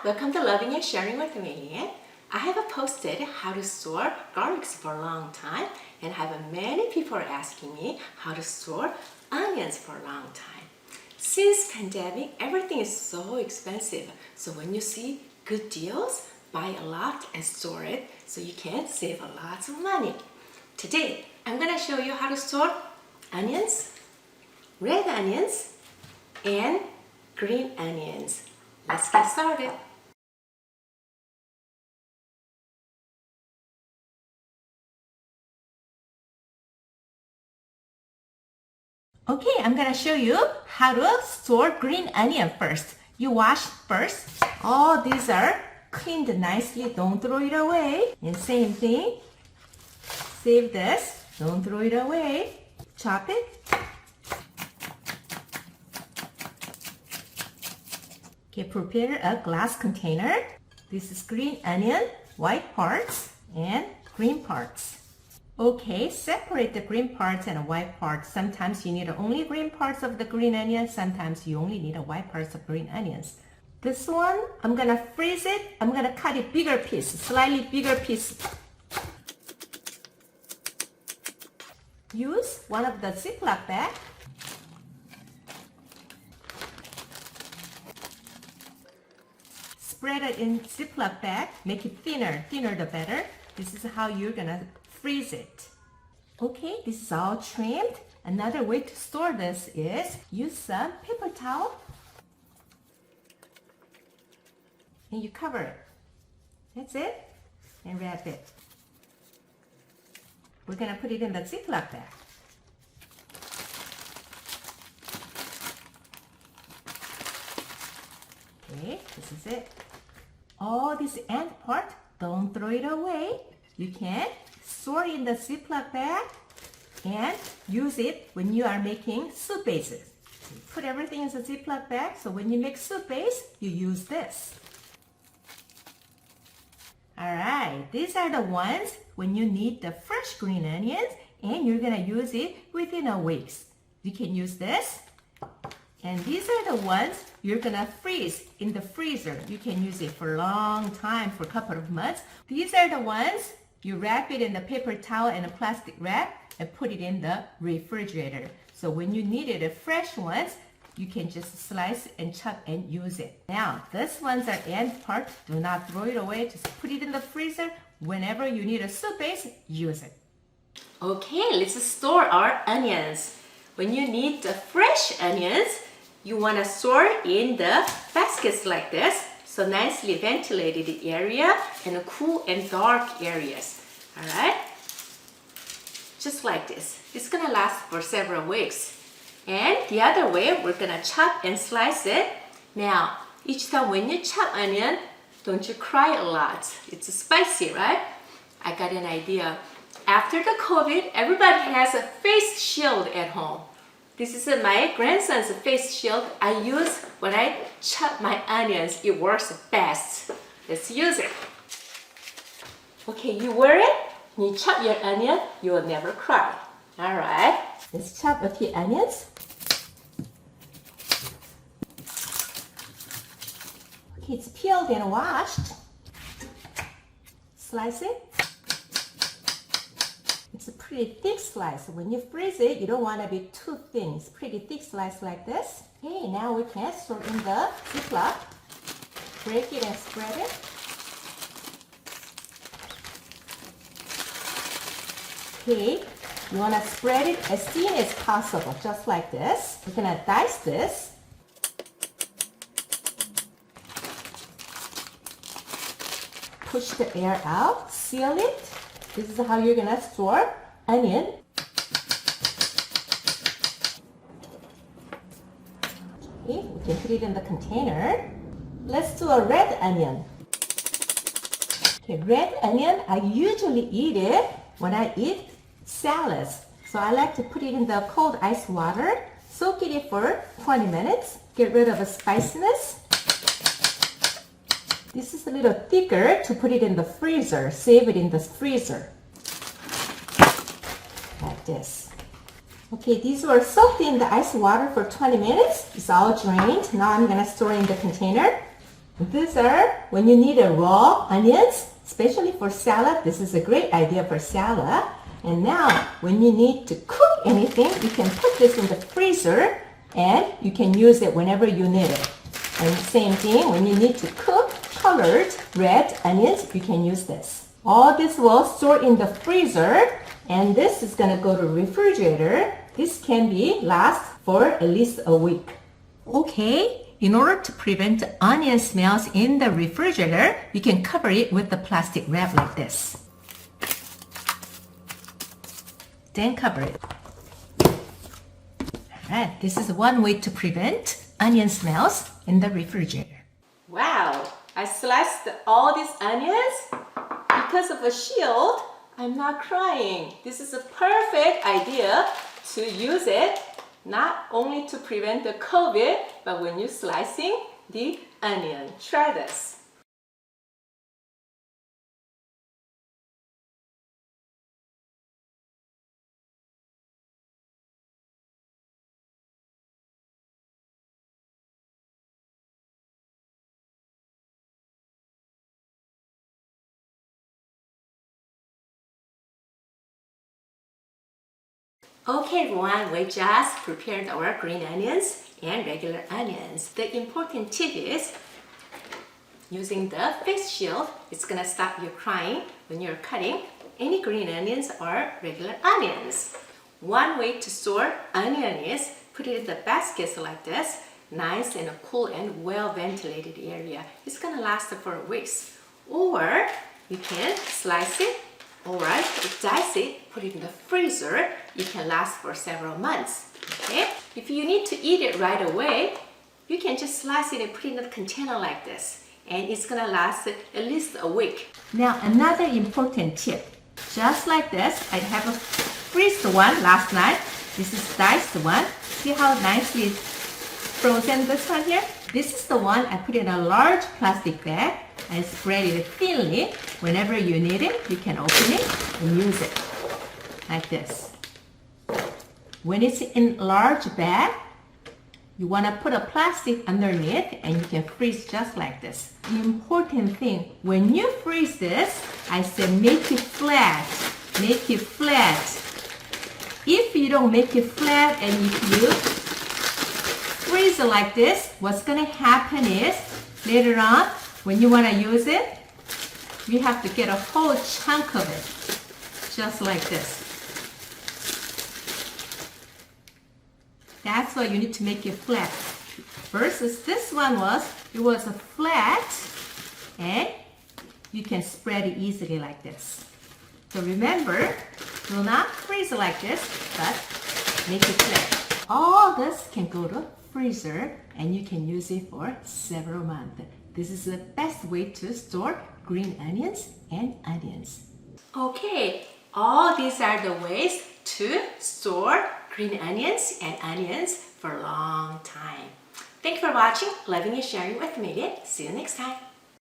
welcome to Loving and Sharing with me. I have posted how to store garlics for a long time, and have many people are asking me how to store onions for a long time. Since pandemic, everything is so expensive. So when you see good deals, buy a lot and store it so you can save a lot of money. Today, I'm going to show you how to store onions, red onions, and green onions. Let's get started. Okay, I'm gonna show you how to store green onion first. You wash first. All these are cleaned nicely. Don't throw it away. And same thing. Save this. Don't throw it away. Chop it. Okay, prepare a glass container. This is green onion, white parts and green parts. Okay, separate the green parts and white parts. Sometimes you need only green parts of the green onion. Sometimes you only need white parts of green onions. This one, I'm gonna freeze it. I'm gonna cut it bigger piece, slightly bigger piece. Use one of the Ziploc bag. Spread it in Ziploc bag. Make it thinner. Thinner the better. This is how you're gonna freeze it. Okay, this is all trimmed. Another way to store this is use some paper towel and you cover it. That's it. And wrap it. We're gonna put it in the Ziploc bag. Okay, this is it. All this end part, don't throw it away. You can store it in the Ziploc bag and use it when you are making soup bases. You put everything in the Ziploc bag, so when you make soup base, you use this. Alright, these are the ones when you need the fresh green onions and you're gonna use it within a week. You can use this. And these are the ones you're gonna freeze in the freezer. You can use it for a long time, for a couple of months. These are the ones you wrap it in the paper towel and a plastic wrap and put it in the refrigerator. So when you need it, the fresh ones, you can just slice and chop and use it. Now, this one's are end part. Do not throw it away. Just put it in the freezer. Whenever you need a soup base, use it. Okay, let's store our onions. When you need the fresh onions, you want to store in the baskets like this. So nicely ventilated area and cool and dark areas. Alright? Just like this. It's gonna last for several weeks. And the other way, we're gonna chop and slice it. Now, each time when you chop onion, don't you cry a lot. It's spicy, right? I got an idea. After the COVID, everybody has a face shield at home. This is my grandson's face shield I use when I chop my onions. It works best. Let's use it. Okay, you wear it, you chop your onion, you will never cry. Alright, let's chop a few onions. Okay, it's peeled and washed. Slice it. It's a pretty thick slice. When you freeze it, you don't want to be too thin. It's pretty thick slice like this. Okay, now we can store in the Ziploc. Break it and spread it. Okay, you want to spread it as thin as possible, just like this. We're going to dice this. Push the air out, seal it. This is how you're gonna store onion. Okay, we can put it in the container. Let's do a red onion. Okay, red onion, I usually eat it when I eat salads. So I like to put it in the cold ice water, soak it for 20 minutes, get rid of the spiciness. This is a little thicker to put it in the freezer. Save it in the freezer. Like this. Okay, these were soaked in the ice water for 20 minutes. It's all drained. Now I'm going to store in the container. These are when you need a raw onions, especially for salad. This is a great idea for salad. And now, when you need to cook anything, you can put this in the freezer and you can use it whenever you need it. And same thing, when you need to cook colored red onions, you can use this. All this will store in the freezer, and this is going to go to refrigerator. This can be last for at least a week. Okay, in order to prevent onion smells in the refrigerator, you can cover it with the plastic wrap like this. Then cover it. Alright, this is one way to prevent onion smells in the refrigerator. Wow, I sliced all these onions. Because of a shield, I'm not crying. This is a perfect idea to use it, not only to prevent the COVID, but when you're slicing the onion. Try this. Okay everyone, we just prepared our green onions and regular onions. The important tip is using the face shield. It's gonna stop you crying when you're cutting any green onions or regular onions. One way to store onion is put it in the baskets like this, nice and cool and well ventilated area. It's gonna last for weeks. Or you can slice it, alright, dice it, put it in the freezer. It can last for several months. Okay? If you need to eat it right away, you can just slice it and put it in a container like this. And it's gonna last at least a week. Now another important tip. Just like this, I have a freezed one last night. This is diced one. See how nicely frozen this one here? This is the one I put in a large plastic bag. I spread it thinly. Whenever you need it, you can open it and use it like this. When it's in large bag, you want to put a plastic underneath and you can freeze just like this. The important thing, when you freeze this, I said make it flat. Make it flat. If you don't make it flat and if you freeze it like this, what's going to happen is later on, when you want to use it, you have to get a whole chunk of it, just like this. That's why you need to make it flat. Versus this one it was a flat, and you can spread it easily like this. So remember, do not freeze it like this, but make it flat. All this can go to freezer, and you can use it for several months. This is the best way to store green onions and onions. Okay, all these are the ways to store green onions and onions for a long time. Thank you for watching, loving and sharing with me. See you next time.